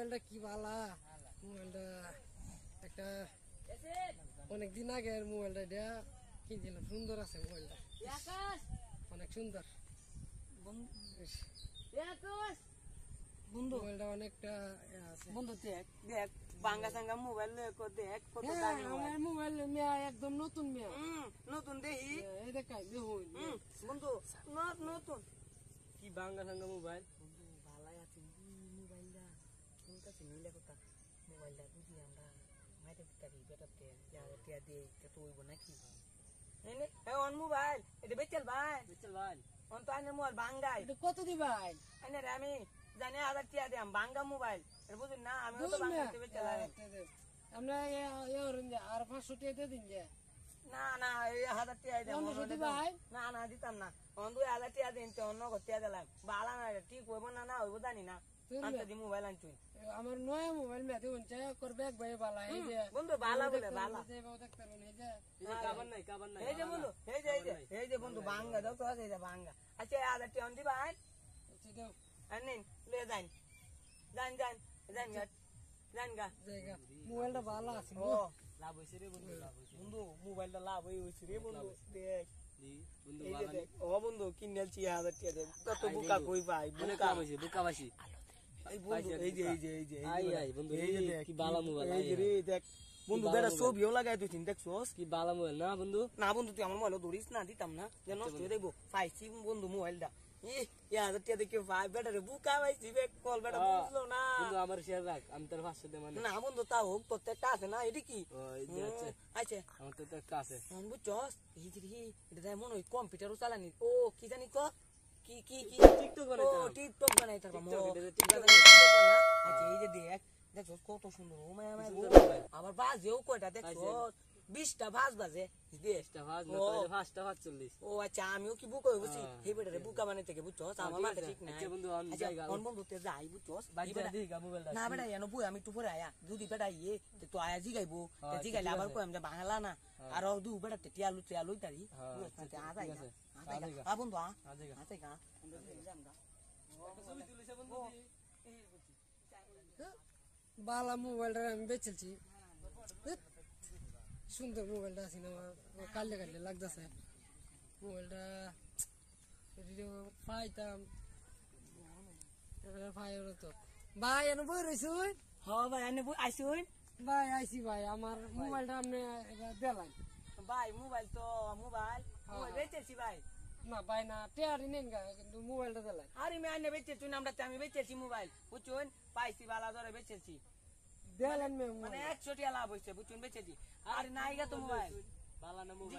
মোবাইলটা কি বালা মোবাইলটা একটা অনেকদিন আগে মোবাইলটা এটা কিনছিলাম সুন্দর আছে মোবাইলটা অনেক সুন্দর বন্ধু মোবাইলটা অনেকটা আছে বন্ধু দেখ দেখ বাঙ্গা সাঙ্গা মোবাইল দেখ কত দামি আমার মোবাইল মিয়া একদম নতুন মিয়া নতুন দেখি এই দেখাই দেখুন বন্ধু নতুন কি বাঙ্গা সাঙ্গা মোবাইল বন্ধু ভালাই আছে মোবাইলটা তোর কাছে নিলে কথা মোবাইলটা বুঝি আমরা মাইতে পারি বেটাতে যারা টিয়া দিয়ে তো হইব নাকি এনে অন মোবাইল এটা বেচল ভাই অন তো আইনের মোবাইল বাঙ্গাই এটা কত দিবাই আইনে রে আমি জানি 1000 টিয়া দিলাম বাঙ্গা মোবাইল এটা বুঝুন না আমি তো বাঙ্গাতে বেচল আমরা আর 500 টাকা দিয়ে দিন যে না না এই 1000 টিয়া দিলাম না না দিতাম না অন 2000 টিয়া দিন তো অন্য করতে দিলাম বালা না ঠিক হইব না না হইব জানি না আনতে দি মোবাইল আনছুই আমার নয়া মোবাইল মে দেউন চাই করবে এক ভাই বালা এই যে বন্ধু বালা বলে বালা এই যে বাও দেখতে রন এই যে কাবার নাই এই যে বন্ধু এই যে বন্ধু বাঙ্গা দাও তো এই যে বাঙ্গা আচ্ছা 1000 টিয়া অন দিবা আচ্ছা দাও আনেন লে যান গা জায়গা মোবাইলটা ভালো আছে ও লাভ হইছে রে বন্ধু লাভ হইছে বন্ধু মোবাইলটা লাভ হইছে রে বন্ধু দেখ দি বন্ধু এই যে বালা দেখ ও বন্ধু কিনেলছি 1000 টিয়া দেখ কত বুকা কই ভাই বুকা হইছে বুকাবাসী এই বন্ধু এই যে আই বন্ধু এই যে কি বালা মোবাইল এই যে রে দেখ বন্ধু বেটা ছবিও লাগাই তুই দেখছস কি বালা মোবাইল না বন্ধু না বন্ধু তুই আমার মোবাইল ধরিস না দিতাম না যে নষ্ট হয়ে যাইব পাইছি বন্ধু মোবাইলটা ই 1000 টিয়া দেখে ভাই বেটা রে বুকা পাইছি বে কল বেটা বুঝলো না বন্ধু আমার শেয়ার রাখ আমি তোর 500 দে মানে না বন্ধু তা হোক তোর তো একটা আছে না এটা কি ও এই যে আছে আচ্ছা আমার তো একটা আছে বুঝছস এই যে এটা মনে হয় কম্পিউটারও চালানি ও কি জানি ক কি টিকটক বানাই ও টিকটক বানাই তার টিকটক আচ্ছা এই যে দেখ দেখছস কত সুন্দর ও মায়া মায়া আবার বাজেও কয়টা দেখছস 20টা বাজে টা ভাজ না তাহলে 5টা 45 ও আচ্ছা আমিও কি বুক হয়ে গেছি এই বেটারে বুকা বানাই থেকে বুঝছস আমার মাথা ঠিক নাই আচ্ছা বন্ধু অন আচ্ছা জায়গা কোন বন্ধু তে যাই বুঝছস বাজে দিগা মোবাইলটা না বেটা এনো বই আমি একটু পরে আয়া যদি বেটা তে তো আয়া জিগাইবো তে জিগাইলে আবার কই আমরা বাংলা না আর দু বেটা তে টিয়া লুই তারি আচ্ছা আ যাই আ বন্ধু আ যাই গা বালা মোবাইলটা আমি বেচেছি সুন্দর মোবাইলটা আছে না কালে লাগতেছে মোবাইলটা পাইতাম তো ভাই এনে বই রয়েছুন হ ভাই এনে আইছুন ভাই আইসি ভাই আমার মোবাইলটা আপনি দেলাই ভাই মোবাইল বেচেছি ভাই না ভাই না টেয়ারি নেন গা কিন্তু মোবাইলটা দেলাই আরে আমি আইনে বেচেছি আমরা আমি বেচেছি মোবাইল বুঝছুন পাইছি বালা ধরে বেচেছি দেলেন মে মানে 100 টাকা লাভ হইছে বুঝছুন বেচেছি আরে নাইগা তো মোবাইল বালা না মোবাইল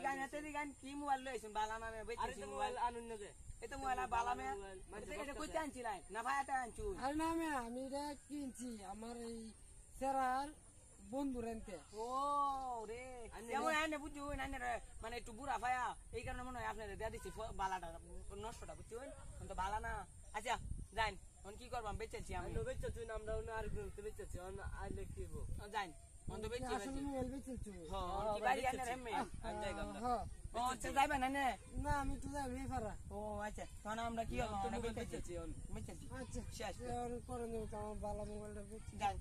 দিগান কি মোবাইল লইছুন বালা না বেচেছি মোবাইল আনুন না যে এটা মোবাইল বালা মে এটা কইতে আনছিলাই না ভাই এটা আনছু আরে না আমি এটা কিনছি আমার এই সেরার বন্ধু রেনতে ও রে যেমন আইনে বুঝছুন আইনে মানে একটু বুড়া ভাইয়া এই কারণে মনে হয় আপনারা দেয়া দিছি বালাটা নষ্টটা বুঝছুন তো বালা না আচ্ছা যাই কি করবাম বেচেছি আমি বেচেছি আমরা আর বেচেছি আইলে কি হবো যাই অন্ত বেচেছি আসলে মোবাইল বেচেছি হ্যাঁ কি বাড়ি আনে রে মে আমি যাই গামলা হ্যাঁ ও আচ্ছা যাইবেন না না আমি তো যাবি পারা ও আচ্ছা তখন আমরা কি হলো তো মোবাইল বেচেছি বেচেছি আচ্ছা শেষ করে দেবো আমার বালা মোবাইলটা বেচছি যাই